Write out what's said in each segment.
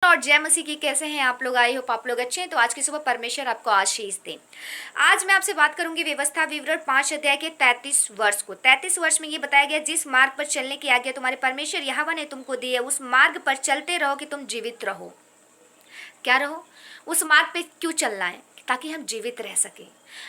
Lord, जय मसीह की। कैसे हैं आप लोग? आई होप आप लोग अच्छे हैं। तो आज की सुबह परमेश्वर आपको आशीष दे। आज मैं आपसे बात करूंगी व्यवस्था विवरण 5 अध्याय के 33 वर्ष को। 33 वर्ष में ये बताया गया, जिस मार्ग पर चलने की आज्ञा तुम्हारे परमेश्वर यहोवा ने तुमको दी है, उस मार्ग पर चलते रहो कि तुम जीवित रहो। क्या रहो? उस मार्ग पे क्यों चलना है? ताकि हम जीवित रह सके।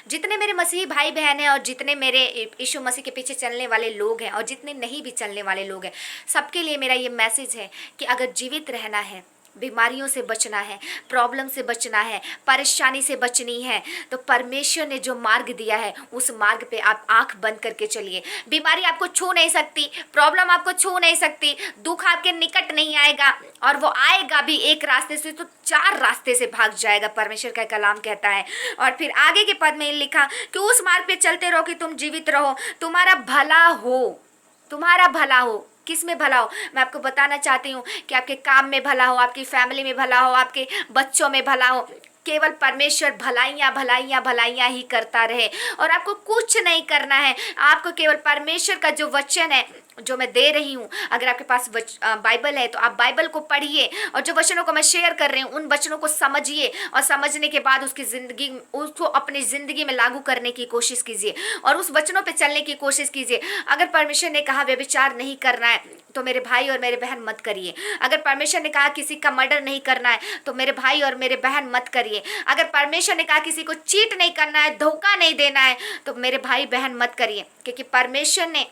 जितने मेरे मसीही भाई बहन हैं और जितने मेरे यीशु मसीह के पीछे चलने वाले लोग हैं और जितने नहीं भी चलने वाले लोग हैं, सबके लिए मेरा ये मैसेज है कि अगर जीवित रहना है, बीमारियों से बचना है, प्रॉब्लम से बचना है, परेशानी से बचनी है, तो परमेश्वर ने जो मार्ग दिया है उस मार्ग पे आप आंख बंद करके चलिए। बीमारी आपको छू नहीं सकती, प्रॉब्लम आपको छू नहीं सकती, दुख आपके निकट नहीं आएगा, और वो आएगा भी एक रास्ते से तो 4 रास्ते से भाग जाएगा, परमेश्वर का कलाम कहता है। और फिर आगे के पद में लिखा कि उस मार्ग पे चलते रहो कि तुम जीवित रहो, तुम्हारा भला हो। तुम्हारा भला हो। किस में भला हो? मैं आपको बताना चाहती हूँ कि आपके काम में भला हो, आपकी फैमिली में भला हो, आपके बच्चों में भला हो। केवल परमेश्वर भलाइयाँ भलाइयाँ भलाइयाँ ही करता रहे और आपको कुछ नहीं करना है। आपको केवल परमेश्वर का जो वचन है जो मैं दे रही हूँ, अगर आपके पास बाइबल है तो आप बाइबल को पढ़िए और जो वचनों को मैं शेयर कर रही हूँ उन वचनों को समझिए और समझने के बाद उसको अपनी ज़िंदगी में लागू करने की कोशिश कीजिए और उस वचनों पे चलने की कोशिश कीजिए। अगर परमेश्वर ने कहा व्यभिचार नहीं करना है तो मेरे भाई और मेरे बहन मत करिए। अगर परमेश्वर ने कहा किसी का मर्डर नहीं करना है तो मेरे भाई और मेरे बहन मत करिए। अगर परमेश्वर ने कहा किसी को चीट नहीं करना है, धोखा नहीं देना है, तो मेरे भाई बहन मत करिए। क्योंकि परमेश्वर ने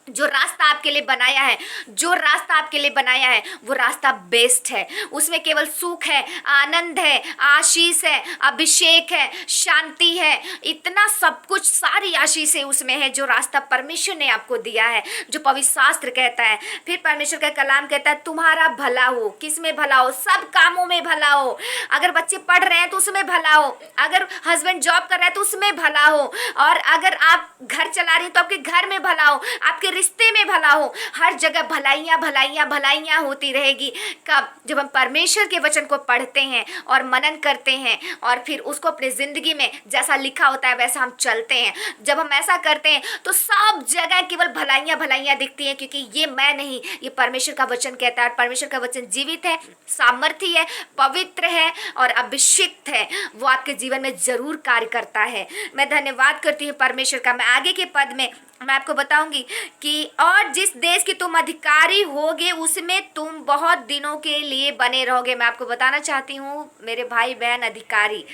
जो रास्ता आपके लिए बनाया है, जो रास्ता आपके लिए बनाया है, वो रास्ता बेस्ट है। उसमें केवल सुख है, आनंद है, आशीष है, अभिषेक है, शांति है, इतना सब कुछ, सारी आशीषें उसमें है जो रास्ता परमेश्वर ने आपको दिया है, जो पवित्र शास्त्र कहता है। फिर परमेश्वर का कलाम कहता है तुम्हारा भला हो। किस में भला हो? सब कामों में भला हो। अगर बच्चे पढ़ रहे हैं तो उसमें भला हो, अगर हस्बैंड जॉब कर रहा है तो उसमें भला हो, और अगर आप घर चला रही हैं तो आपके घर में भला हो, आपके रिश्ते में भला हो। हर जगह भलाइयाँ भलाइयाँ भलाइयाँ होती रहेगी। कब? जब हम परमेश्वर के वचन को पढ़ते हैं और मनन करते हैं और फिर उसको अपनी ज़िंदगी में जैसा लिखा होता है वैसा हम चलते हैं। जब हम ऐसा करते हैं तो सब जगह केवल भलाइयाँ भलाइयाँ दिखती हैं, क्योंकि ये मैं नहीं, ये परमेश्वर का वचन कहता है। परमेश्वर का वचन जीवित है, सामर्थी है, पवित्र है और अभिषिक्त है। वो आपके जीवन में जरूर कार्य करता है। मैं धन्यवाद करती हूँ परमेश्वर का। मैं आगे के पद में मैं आपको बताऊंगी कि और जिस देश की तुम अधिकारी होगे उसमें तुम बहुत दिनों के लिए बने रहोगे। मैं आपको बताना चाहती हूँ मेरे भाई बहन अधिकारी,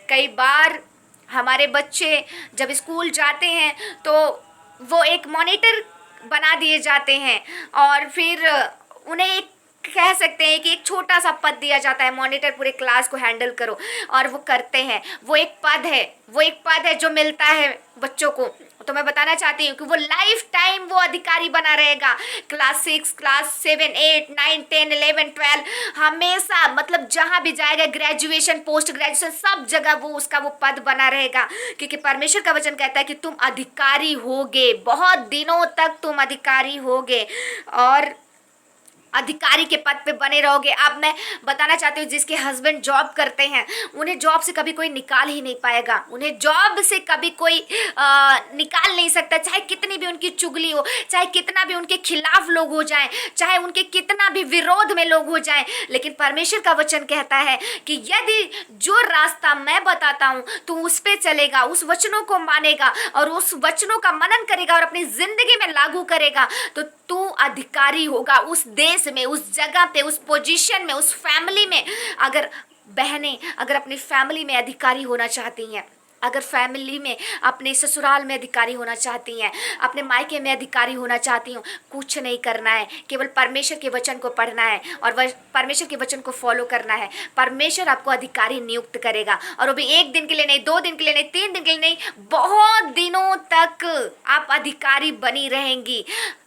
कई बार हमारे बच्चे जब स्कूल जाते हैं तो वो एक मॉनिटर बना दिए जाते हैं और फिर उन्हें एक कह सकते हैं कि एक छोटा सा पद दिया जाता है, मॉनिटर पूरे क्लास को हैंडल करो, और वो करते हैं। वो एक पद है, वो एक पद है जो मिलता है बच्चों को। तो मैं बताना चाहती हूँ कि वो लाइफ टाइम वो अधिकारी बना रहेगा। क्लास 6, क्लास 7, 8, 9, 10, 11, 12 हमेशा, मतलब जहाँ भी जाएगा, ग्रेजुएशन, पोस्ट ग्रेजुएशन, सब जगह वो उसका वो पद बना रहेगा। क्योंकि परमेश्वर का वचन कहता है कि तुम अधिकारी होगे, बहुत दिनों तक तुम अधिकारी होगे और अधिकारी के पद पे बने रहोगे। अब मैं बताना चाहती हूँ जिसके हस्बैंड जॉब करते हैं उन्हें जॉब से कभी कोई निकाल ही नहीं पाएगा। उन्हें जॉब से कभी कोई निकाल नहीं सकता, चाहे कितनी भी उनकी चुगली हो, चाहे कितना भी उनके खिलाफ लोग हो जाएं, चाहे उनके कितना भी विरोध में लोग हो जाएं। लेकिन परमेश्वर का वचन कहता है कि यदि जो रास्ता मैं बताता हूँ तू उस पर चलेगा, उस वचनों को मानेगा और उस वचनों का मनन करेगा और अपनी जिंदगी में लागू करेगा, तो तू अधिकारी होगा उस देश में, उस जगह पे, उस पोजीशन में, उस फैमिली में। अगर बहनें अगर अपनी फैमिली में अधिकारी होना चाहती हैं, अगर फैमिली में अपने ससुराल में अधिकारी होना चाहती हैं, अपने मायके में अधिकारी होना चाहती हूँ, कुछ नहीं करना है, केवल परमेश्वर के वचन को पढ़ना है और परमेश्वर के वचन को फॉलो करना है। परमेश्वर आपको अधिकारी नियुक्त करेगा, और वो भी 1 दिन के लिए नहीं, 2 दिन के लिए नहीं, 3 दिन के लिए नहीं, बहुत दिनों तक आप अधिकारी बनी रहेंगी।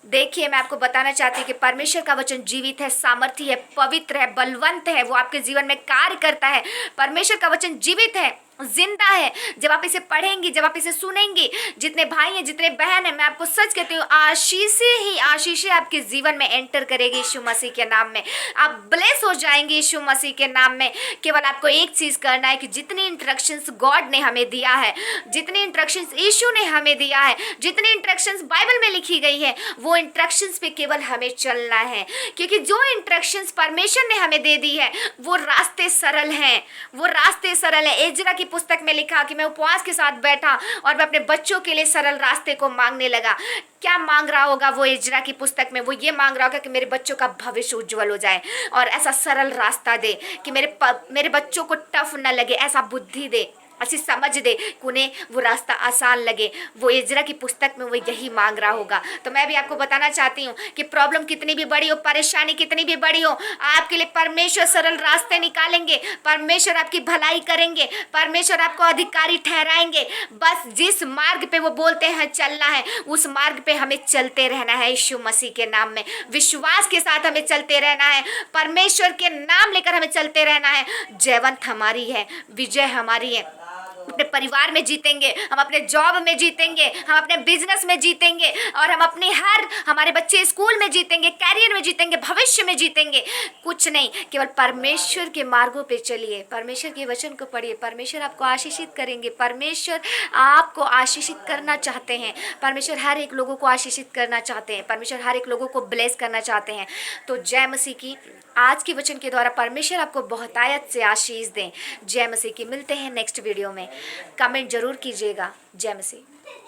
देखिए, मैं आपको बताना चाहती हूँ कि परमेश्वर का वचन जीवित है, सामर्थी है, पवित्र है, बलवंत है, वो आपके जीवन में कार्य करता है। परमेश्वर का वचन जीवित है, जिंदा है। जब आप इसे पढ़ेंगी, जब आप इसे सुनेंगी, जितने भाई हैं, जितने बहन हैं, मैं आपको सच कहती हूँ, आशीषें ही आशीषें आपके जीवन में एंटर करेगी यीशु मसीह के नाम में। आप ब्लेस हो जाएंगे यीशु मसीह के नाम में। केवल आपको एक चीज करना है कि जितनी इंस्ट्रक्शंस गॉड ने हमें दिया है, जितनी इंस्ट्रक्शंस यीशु ने हमें दिया है, जितनी इंस्ट्रक्शंस बाइबल में लिखी गई है, वो इंस्ट्रक्शंस पे केवल हमें चलना है। क्योंकि जो इंस्ट्रक्शंस परमेश्वर ने हमें दे दी है, वो रास्ते सरल हैं, वो रास्ते सरल है। एजरा की पुस्तक में लिखा कि मैं उपवास के साथ बैठा और मैं अपने बच्चों के लिए सरल रास्ते को मांगने लगा। क्या मांग रहा होगा वो एजरा की पुस्तक में? वो ये मांग रहा होगा कि मेरे बच्चों का भविष्य उज्जवल हो जाए और ऐसा सरल रास्ता दे कि मेरे बच्चों को टफ न लगे, ऐसा बुद्धि दे, ऐसी समझ दे कि उन्हें वो रास्ता आसान लगे। वो एजरा की पुस्तक में वो यही मांग रहा होगा। तो मैं भी आपको बताना चाहती हूँ कि प्रॉब्लम कितनी भी बड़ी हो, परेशानी कितनी भी बड़ी हो, आपके लिए परमेश्वर सरल रास्ते निकालेंगे, परमेश्वर आपकी भलाई करेंगे, परमेश्वर आपको अधिकारी ठहराएंगे। बस जिस मार्ग पे वो बोलते हैं चलना है, उस मार्ग पे हमें चलते रहना है। यीशु मसीह के नाम में विश्वास के साथ हमें चलते रहना है, परमेश्वर के नाम लेकर हमें चलते रहना है। जयवंत हमारी है, विजय हमारी है। अपने परिवार में जीतेंगे, हम अपने जॉब में जीतेंगे, हम अपने बिजनेस में जीतेंगे, और हम अपने हमारे बच्चे स्कूल में जीतेंगे, कैरियर में जीतेंगे, भविष्य में जीतेंगे। कुछ नहीं, केवल परमेश्वर के मार्गों पे चलिए, परमेश्वर के वचन को पढ़िए, परमेश्वर आपको आशीषित करेंगे। परमेश्वर आपको आशीषित करना चाहते हैं, परमेश्वर हर एक लोगों को आशीषित करना चाहते हैं, परमेश्वर हर एक लोगों को ब्लेस करना चाहते हैं। तो जय मसीह की। आज के वचन के द्वारा परमेश्वर आपको बहुतायत से आशीष दें। जय मसीह की। मिलते हैं नेक्स्ट वीडियो में। कमेंट जरूर कीजिएगा। जय मसीह।